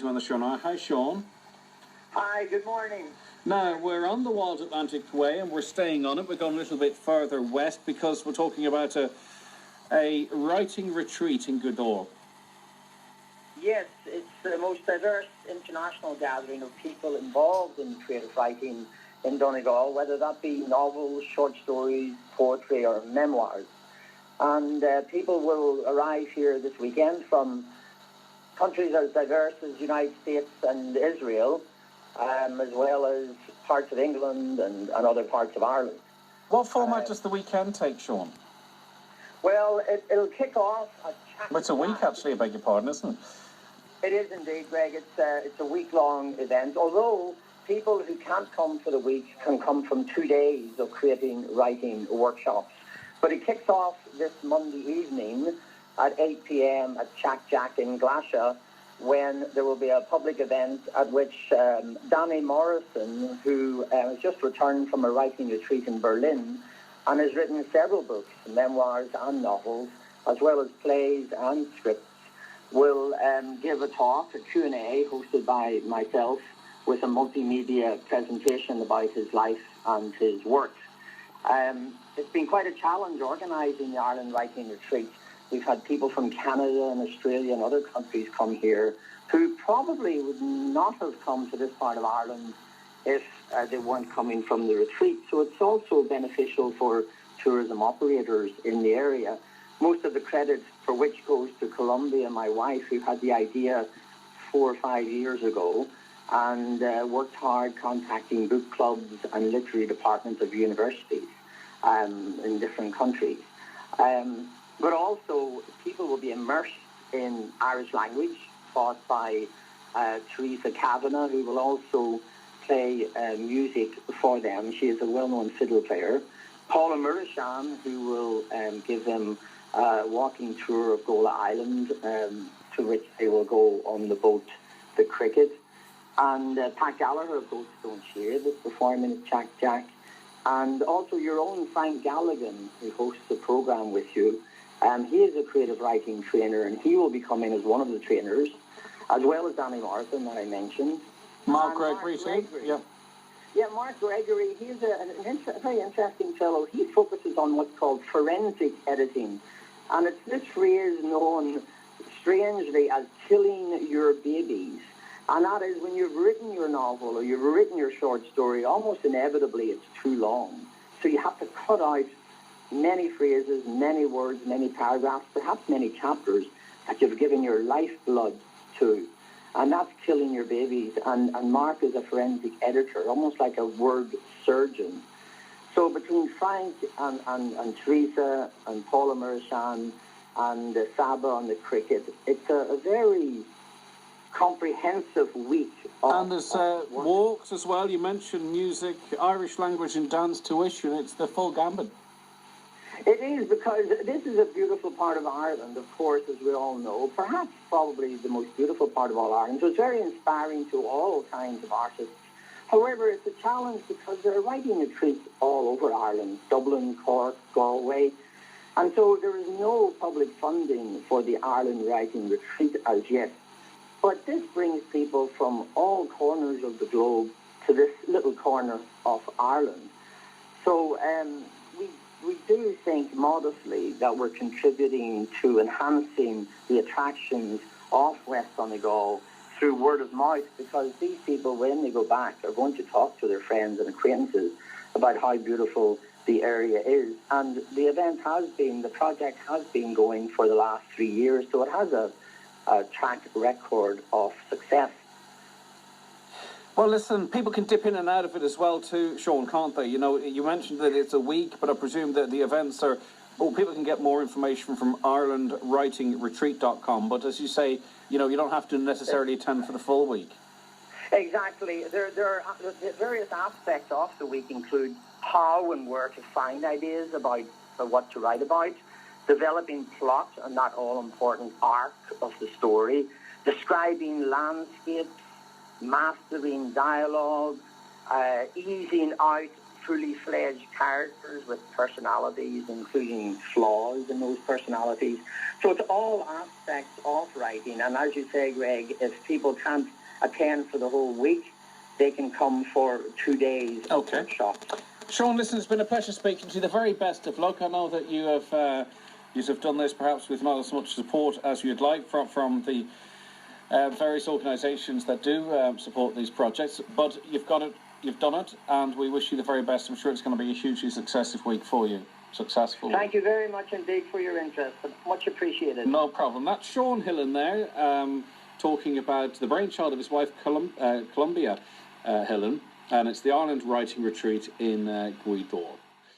On the show now. Hi, Sean. Hi, good morning. Now, we're on the Wild Atlantic Way and we're staying on it. We're going a little bit further west because we're talking about a writing retreat in Godor. Yes, it's the most diverse international gathering of people involved in creative writing in Donegal, whether that be novels, short stories, poetry or memoirs. And people will arrive here this weekend from countries as diverse as the United States and Israel, as well as parts of England and other parts of Ireland. What format does the weekend take, Sean? Well, it'll kick off at It's a week, actually, I beg your pardon, isn't it? It is indeed, Greg. It's a week-long event, although people who can't come for the week can come from 2 days of creating writing workshops. But it kicks off this Monday evening at 8 p.m. at Jack in Glasha, when there will be a public event at which Danny Morrison, who has just returned from a writing retreat in Berlin and has written several books, memoirs and novels, as well as plays and scripts, will give a talk, a Q&A hosted by myself with a multimedia presentation about his life and his work. It's been quite a challenge organising the Ireland Writing Retreat. We've had people from Canada and Australia and other countries come here who probably would not have come to this part of Ireland if they weren't coming from the retreat. So it's also beneficial for tourism operators in the area. Most of the credit for which goes to Columbia, my wife, who had the idea 4 or 5 years ago and worked hard contacting book clubs and literary departments of universities in different countries. But also, people will be immersed in Irish language, taught by Teresa Kavanagh, who will also play music for them. She is a well-known fiddle player. Paula Murashan, who will give them a walking tour of Gola Island, to which they will go on the boat, the Cricket. And Pat Gallagher of Goldstone Shear, that's performing at Jack. And also your own Frank Galligan, who hosts the programme with you. He is a creative writing trainer, and he will be coming as one of the trainers, as well as Danny Morrison that I mentioned. Mark Gregory, too. Yep. Yeah, Mark Gregory, he's a very interesting fellow. He focuses on what's called forensic editing. And it's this phrase known strangely as killing your babies. And that is when you've written your novel or you've written your short story, almost inevitably it's too long. So you have to cut out many phrases, many words, many paragraphs, perhaps many chapters that you've given your lifeblood to. And that's killing your babies. And Mark is a forensic editor, almost like a word surgeon. So between Frank and Teresa and Paula Murashan and Saba on the Cricket, it's a very comprehensive week. And there's walks as well. You mentioned music, Irish language and dance tuition. It's the full gambit. It is, because this is a beautiful part of Ireland, of course, as we all know. Perhaps probably the most beautiful part of all Ireland. So it's very inspiring to all kinds of artists. However, it's a challenge because there are writing retreats all over Ireland, Dublin, Cork, Galway. And so there is no public funding for the Ireland Writing Retreat as yet. But this brings people from all corners of the globe to this little corner of Ireland. So we do think modestly that we're contributing to enhancing the attractions of West Donegal through word of mouth, because these people, when they go back, are going to talk to their friends and acquaintances about how beautiful the area is. And the project has been going for the last 3 years, so it has a track record of success. Well, listen, people can dip in and out of it as well too, Sean, can't they? You know, you mentioned that it's a week, but I presume that the events are... Well, people can get more information from IrelandWritingRetreat.com, but as you say, you know, you don't have to necessarily attend for the full week. Exactly. There are various aspects of the week include how and where to find ideas about what to write about, developing plot and that all-important arc of the story, describing landscapes, mastering dialogue, easing out fully fledged characters with personalities, including flaws in those personalities. So it's all aspects of writing. And as you say, Greg, if people can't attend for the whole week, they can come for 2 days of workshops. Sean, listen, it's been a pleasure speaking to you. The very best of luck. I know that you have done this perhaps with not as much support as you'd like from the various organisations that do support these projects, but you've done it, and we wish you the very best. I'm sure it's going to be a hugely successful week for you. Successful. Thank you very much indeed for your interest. Much appreciated. No problem. That's Sean Hillen there, talking about the brainchild of his wife, Columbia Hillen, and it's the Ireland Writing Retreat in Guidor.